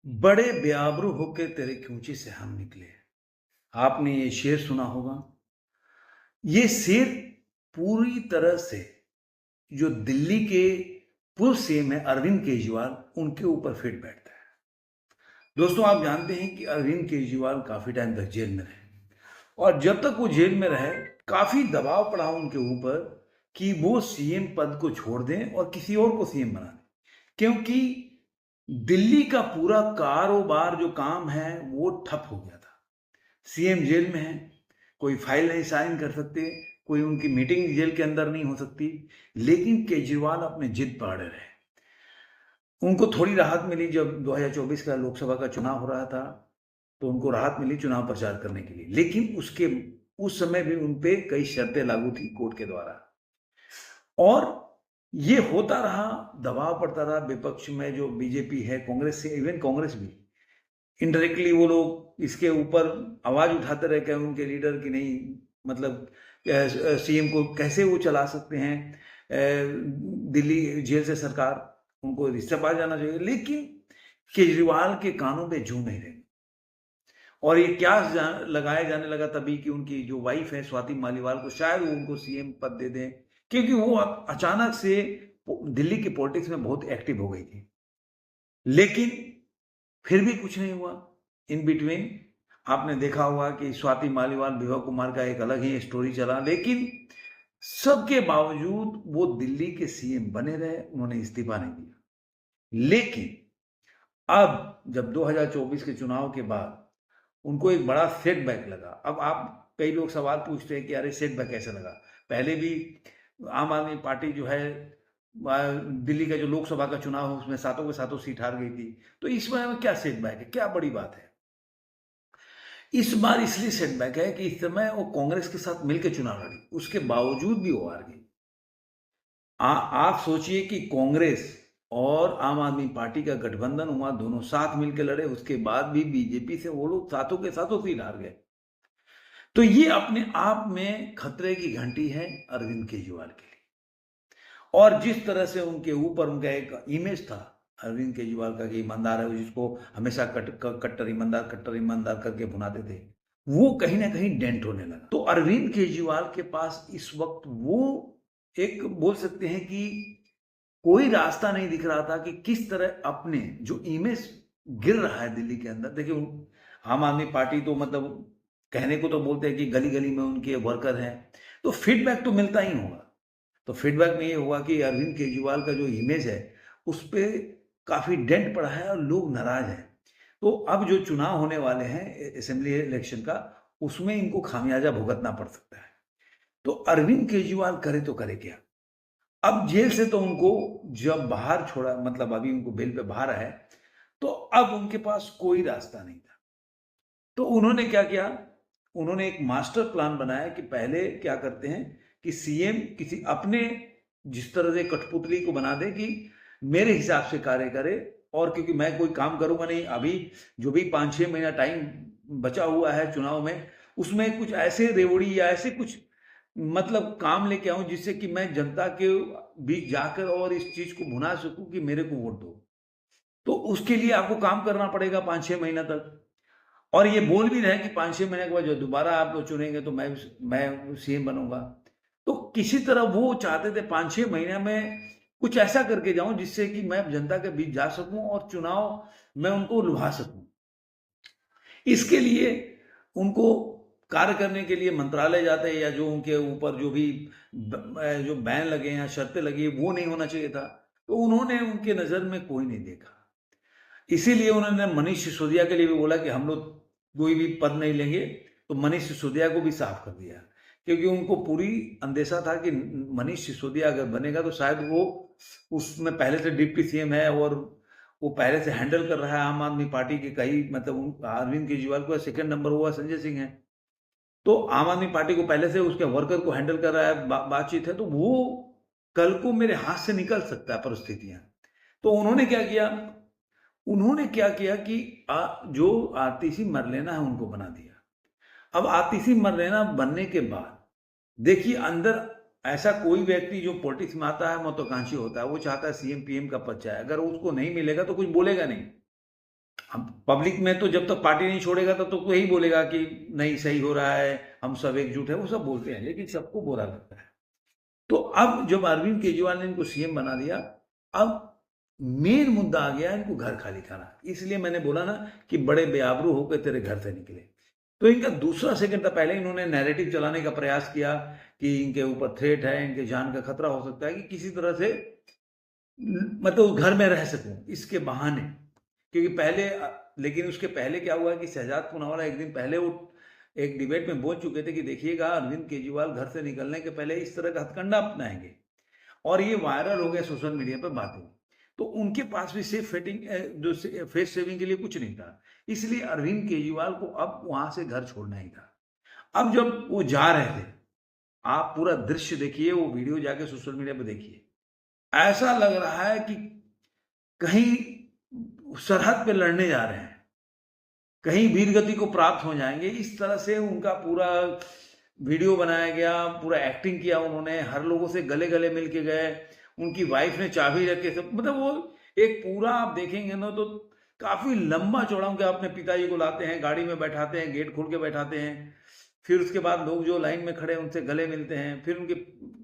बड़े बेआबरू होके तेरे कूचे से हम निकले। आपने ये शेर सुना होगा। ये शेर पूरी तरह से जो दिल्ली के पूर्व सीएम है अरविंद केजरीवाल, उनके ऊपर फिट बैठता है। दोस्तों, आप जानते हैं कि अरविंद केजरीवाल काफी टाइम तक जेल में रहे और जब तक वो जेल में रहे काफी दबाव पड़ा उनके ऊपर कि वो सीएम पद को छोड़ दें और किसी और को सीएम बना दें, क्योंकि दिल्ली का पूरा कारोबार जो काम है वो ठप हो गया था। सीएम जेल में है, कोई फाइल नहीं साइन कर सकते, कोई उनकी मीटिंग जेल के अंदर नहीं हो सकती। लेकिन केजरीवाल अपने जिद पर अड़े रहे। उनको थोड़ी राहत मिली जब 2024 का लोकसभा का चुनाव हो रहा था, तो उनको राहत मिली चुनाव प्रचार करने के लिए। लेकिन उस समय भी उन पे कई शर्तें लागू थी कोर्ट के द्वारा और ये होता रहा, दबाव पड़ता रहा विपक्ष में जो बीजेपी है, कांग्रेस से, इवन कांग्रेस भी इनडायरेक्टली वो लोग इसके ऊपर आवाज उठाते रहे कि उनके लीडर की नहीं, मतलब सीएम को कैसे वो चला सकते हैं, दिल्ली जेल से सरकार, उनको इस्तीफा जाना चाहिए। लेकिन केजरीवाल के कानों पे जू नहीं रहे और ये क्या लगाया जाने लगा तभी कि उनकी जो वाइफ है स्वाति मालीवाल को शायद वो उनको सीएम पद दे दें, क्योंकि वो अचानक से दिल्ली की पॉलिटिक्स में बहुत एक्टिव हो गई थी। लेकिन फिर भी कुछ नहीं हुआ। इन बिटवीन आपने देखा होगा कि स्वाति मालीवाल, विभा कुमार का एक अलग ही स्टोरी चला, लेकिन सबके बावजूद वो दिल्ली के सीएम बने रहे, उन्होंने इस्तीफा नहीं दिया। लेकिन अब जब 2024 के चुनाव के बाद उनको एक बड़ा सेटबैक लगा। अब आप, कई लोग सवाल पूछते हैं कि अरे सेटबैक कैसे लगा? पहले भी आम आदमी पार्टी जो है दिल्ली का जो लोकसभा का चुनाव है उसमें सातों के सातों सीट हार गई थी। तो इस बार में क्या सेटबैक है, क्या बड़ी बात है? इस बार इसलिए सेटबैक है कि इस समय वो कांग्रेस के साथ मिलकर चुनाव लड़ी, उसके बावजूद भी वो हार गई। आप सोचिए कि कांग्रेस और आम आदमी पार्टी का गठबंधन हुआ, दोनों साथ मिलकर लड़े, उसके बाद भी बीजेपी से वो लोग सातों के सातों सीट हार गए। तो ये अपने आप में खतरे की घंटी है अरविंद केजरीवाल के लिए। और जिस तरह से उनके ऊपर उनका एक इमेज था अरविंद केजरीवाल का कि ईमानदार है, जिसको हमेशा कट्टर ईमानदार करके भुनाते थे, वो कहीं ना कहीं डेंट होने लगा। तो अरविंद केजरीवाल के पास इस वक्त वो, एक बोल सकते हैं कि कोई रास्ता नहीं दिख रहा था कि किस तरह अपने जो इमेज गिर रहा है दिल्ली के अंदर। देखिए, आम आदमी पार्टी तो मतलब कहने को तो बोलते हैं कि गली गली में उनके वर्कर हैं, तो फीडबैक तो मिलता ही होगा। तो फीडबैक में ये हुआ कि अरविंद केजरीवाल का जो इमेज है उस पर काफी डेंट पड़ा है और लोग नाराज हैं। तो अब जो चुनाव होने वाले हैं असेंबली इलेक्शन का, उसमें इनको खामियाजा भुगतना पड़ सकता है। तो अरविंद केजरीवाल करे तो करे क्या? अब जेल से तो उनको जब बाहर छोड़ा, मतलब अभी उनको बेल पे बाहर है, तो अब उनके पास कोई रास्ता नहीं था। तो उन्होंने क्या किया? उन्होंने एक मास्टर प्लान बनाया कि पहले क्या करते हैं कि सीएम किसी अपने, जिस तरह से कठपुतली को बना दे कि मेरे हिसाब से कार्य करे, और क्योंकि मैं कोई काम करूंगा नहीं, अभी जो भी 5-6 महीना टाइम बचा हुआ है चुनाव में, उसमें कुछ ऐसे रेवड़ी या ऐसे कुछ मतलब काम लेके आऊं जिससे कि मैं जनता के बीच जाकर और इस चीज को भुना सकूं कि मेरे को वोट दो। तो उसके लिए आपको काम करना पड़ेगा 5-6 महीना तक, और ये बोल भी रहे कि 5-6 महीने के बाद जो दोबारा आप लोग चुनेंगे तो मैं सीएम बनूंगा। तो किसी तरह वो चाहते थे 5-6 महीने में कुछ ऐसा करके जाऊं जिससे कि मैं जनता के बीच जा सकूं और चुनाव में उनको लुभा सकूं। इसके लिए उनको कार्य करने के लिए मंत्रालय जाते हैं, या जो उनके ऊपर जो भी जो बैन लगे या शर्तें लगी वो नहीं होना चाहिए था। तो उन्होंने उनके नजर में कोई नहीं देखा, इसीलिए उन्होंने मनीष सिसोदिया के लिए भी बोला कि हम लोग कोई भी पद नहीं लेंगे। तो मनीष सिसोदिया को भी साफ कर दिया, क्योंकि उनको पूरी अंदेशा था कि मनीष सिसोदिया अगर बनेगा तो शायद वो, उसमें पहले से डिप्टी सीएम है और वो पहले से हैंडल कर रहा है आम आदमी पार्टी के कई, मतलब अरविंद केजरीवाल को सेकंड नंबर हुआ संजय सिंह है, तो आम आदमी पार्टी को पहले से उसके वर्कर को हैंडल कर रहा है, बातचीत है, तो वो कल को मेरे हाथ से निकल सकता है परिस्थितियां। तो उन्होंने क्या किया कि जो आतिशी मरलेना है उनको बना दिया। अब आतिशी मरलेना बनने के बाद देखिए, अंदर ऐसा कोई व्यक्ति जो पॉलिटिक्स में आता है महत्वाकांक्षी होता है, वो चाहता है सीएम पीएम का पद चाहे, अगर उसको नहीं मिलेगा तो कुछ बोलेगा नहीं। हम पब्लिक में तो जब तक पार्टी नहीं छोड़ेगा तब तो यही बोलेगा कि नहीं सही हो रहा है, हम सब एकजुट है, वो सब बोलते हैं, लेकिन सबको बुरा लगता है। तो अब जब अरविंद केजरीवाल ने इनको सीएम बना दिया, अब मेन मुद्दा आ गया इनको घर खाली खाना। इसलिए मैंने बोला ना कि बड़े बेआबरू होकर तेरे घर से निकले। तो इनका दूसरा सेकंड था, पहले इन्होंने नैरेटिव चलाने का प्रयास किया कि इनके ऊपर थ्रेट है, इनके जान का खतरा हो सकता है, कि किसी तरह से मतलब घर में रह सकूं इसके बहाने। क्योंकि पहले लेकिन उसके पहले क्या हुआ कि शहजाद पूनावाला एक दिन पहले वो एक डिबेट में बोल चुके थे कि देखिएगा अरविंद केजरीवाल घर से निकलने के पहले इस तरह का हथकंडा अपनाएंगे, और ये वायरल हो गया सोशल मीडिया पर बातें। तो उनके पास भी सेफ फेटिंग जो फेस सेविंग के लिए कुछ नहीं था, इसलिए अरविंद केजरीवाल को अब वहां से घर छोड़ना ही था। अब जब वो जा रहे थे, आप पूरा दृश्य देखिए, वो वीडियो जाके सोशल मीडिया पे देखिए, ऐसा लग रहा है कि कहीं सरहद पे लड़ने जा रहे हैं, कहीं वीरगति को प्राप्त हो जाएंगे, इस तरह से उनका पूरा वीडियो बनाया गया, पूरा एक्टिंग किया उन्होंने, हर लोगों से गले गले मिल के गए, उनकी वाइफ ने चाबी रख के सब, मतलब वो एक पूरा आप देखेंगे ना तो काफी लंबा चौड़ा, उनके अपने पिताजी को लाते हैं, गाड़ी में बैठाते हैं, गेट खोल के बैठाते हैं, फिर उसके बाद लोग जो लाइन में खड़े हैं उनसे गले मिलते हैं, फिर उनके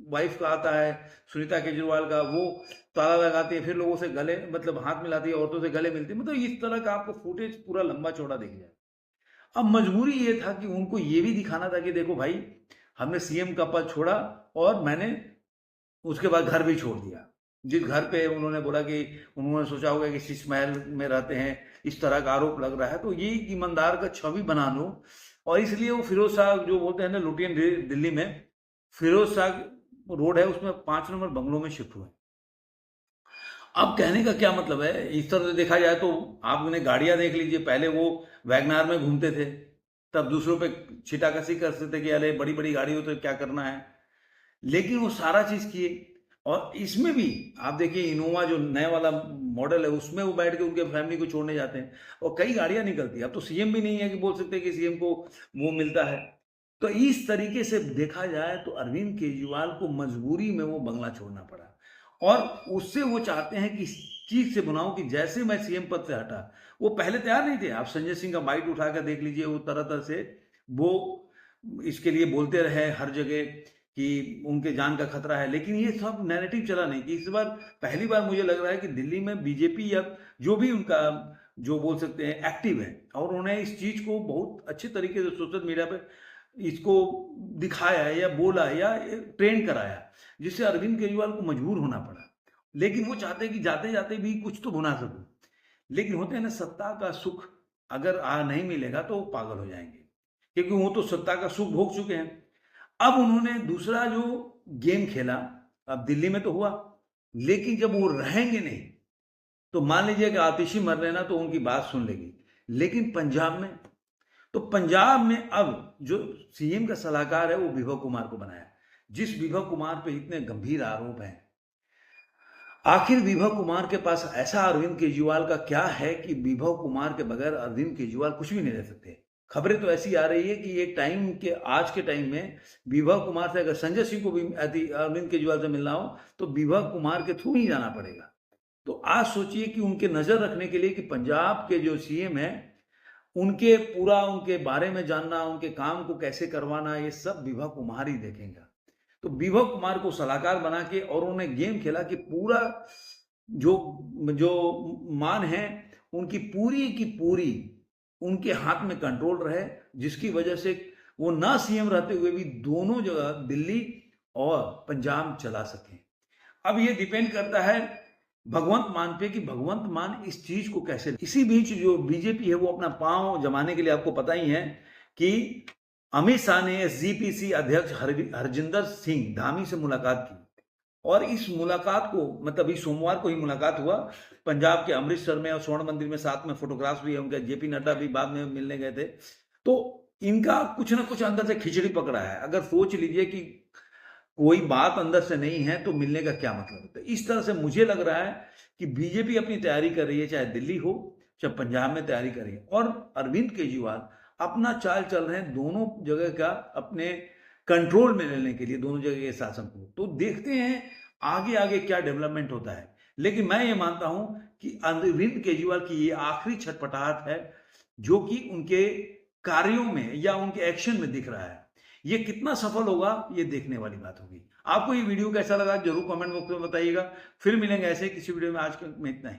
वाइफ का आता है सुनीता केजरीवाल का, वो ताला लगाती है, फिर लोगों से गले मतलब हाथ मिलाती है, औरतों से गले मिलती है, मतलब इस तरह का आपको फुटेज पूरा लंबा चौड़ा दिख जाए। अब मजबूरी ये था कि उनको ये भी दिखाना था कि देखो भाई, हमने सीएम का पद छोड़ा और मैंने उसके बाद घर भी छोड़ दिया। जिस घर पे उन्होंने बोला कि उन्होंने सोचा होगा कि शीश महल में रहते हैं, इस तरह का आरोप लग रहा है, तो ये ईमानदार का छवि बना लो, और इसलिए वो फिरोज शाह जो बोलते हैं ना लुटियन दिल्ली में, फिरोज शाह रोड है उसमें 5 नंबर बंगलों में शिफ्ट हुए। अब कहने का क्या मतलब है, इस तरह से देखा जाए तो आपने गाड़ियां देख लीजिए, पहले वो वैगनार में घूमते थे, तब दूसरों पे छिटाकसी करते थे कि अरे बड़ी बड़ी गाड़ी हो तो क्या करना है, लेकिन वो सारा चीज किए। और इसमें भी आप देखिए इनोवा जो नया वाला मॉडल है उसमें वो बैठ के उनके फैमिली को छोड़ने जाते हैं, और कई गाड़ियां निकलती है। अब तो सीएम भी नहीं है कि बोल सकते हैं कि सीएम को वो मिलता है। तो इस तरीके से देखा जाए तो अरविंद केजरीवाल को मजबूरी में वो बंगला छोड़ना पड़ा, और उससे वो चाहते हैं कि इस चीज से बनाओ कि जैसे मैं सीएम पद से हटा, वो पहले तैयार नहीं थे। आप संजय सिंह का बाइट उठाकर देख लीजिए, वो तरह तरह से वो इसके लिए बोलते रहे हर जगह कि उनके जान का खतरा है, लेकिन ये सब नैरेटिव चला नहीं। कि इस बार पहली बार मुझे लग रहा है कि दिल्ली में बीजेपी या जो भी उनका जो बोल सकते हैं एक्टिव है, और उन्होंने इस चीज को बहुत अच्छे तरीके से सोशल मीडिया पे इसको दिखाया या बोला या ट्रेंड कराया, जिससे अरविंद केजरीवाल को मजबूर होना पड़ा। लेकिन वो चाहते हैं कि जाते जाते भी कुछ तो बना सकूं, लेकिन होते हैं ना सत्ता का सुख अगर नहीं मिलेगा तो वो पागल हो जाएंगे, क्योंकि वो तो सत्ता का सुख भोग चुके हैं। अब उन्होंने दूसरा जो गेम खेला, अब दिल्ली में तो हुआ, लेकिन जब वो रहेंगे नहीं तो मान लीजिए कि आतिशी मर लेना तो उनकी बात सुन लेगी, लेकिन पंजाब में, तो पंजाब में अब जो सीएम का सलाहकार है वो विभव कुमार को बनाया, जिस विभव कुमार पे इतने गंभीर आरोप हैं। आखिर विभव कुमार के पास ऐसा अरविंद केजरीवाल का क्या है कि विभव कुमार के बगैर अरविंद केजरीवाल कुछ भी नहीं रह सकते। खबरें तो ऐसी आ रही है कि एक टाइम के आज के टाइम में विभव कुमार से अगर संजय सिंह को भी अरविंद केजरीवाल से मिलना हो तो विभव कुमार के थ्रू ही जाना पड़ेगा। तो आज सोचिए कि उनके नजर रखने के लिए कि पंजाब के जो सीएम है उनके पूरा उनके बारे में जानना, उनके काम को कैसे करवाना, ये सब विभव कुमार ही देखेंगे। तो विभव कुमार को सलाहकार बना के और उन्होंने गेम खेला कि पूरा जो जो मान है उनकी पूरी की पूरी उनके हाथ में कंट्रोल रहे, जिसकी वजह से वो ना सीएम रहते हुए भी दोनों जगह दिल्ली और पंजाब चला सके। अब ये डिपेंड करता है भगवंत मान पे कि भगवंत मान इस चीज को कैसे। इसी बीच जो बीजेपी है वो अपना पांव जमाने के लिए, आपको पता ही है कि अमित शाह ने एसजीपीसी अध्यक्ष हरजिंदर सिंह धामी से मुलाकात की, और इस मुलाकात को मतलब इस सोमवार को ही मुलाकात हुआ पंजाब के अमृतसर में, और स्वर्ण मंदिर में साथ में फोटोग्राफ्स भी है उनके, जेपी नड्डा भी बाद में मिलने गए थे। तो इनका कुछ ना कुछ अंदर से खिचड़ी पकड़ा है। अगर सोच लीजिए कि कोई बात अंदर से नहीं है तो मिलने का क्या मतलब होता है। इस तरह से मुझे लग रहा है कि बीजेपी अपनी तैयारी कर रही है, चाहे दिल्ली हो चाहे पंजाब में तैयारी कर रही है, और अरविंद केजरीवाल अपना चाल चल रहे हैं दोनों जगह का अपने कंट्रोल में लेने के लिए, दोनों जगह के शासन को। तो देखते हैं आगे आगे क्या डेवलपमेंट होता है। लेकिन मैं ये मानता हूं कि अरविंद केजरीवाल की ये आखिरी छटपटाहट है जो कि उनके कार्यों में या उनके एक्शन में दिख रहा है। ये कितना सफल होगा ये देखने वाली बात होगी। आपको ये वीडियो कैसा लगा जरूर कमेंट बॉक्स में बताइएगा। फिर मिलेंगे ऐसे किसी वीडियो में, आज के में इतना ही।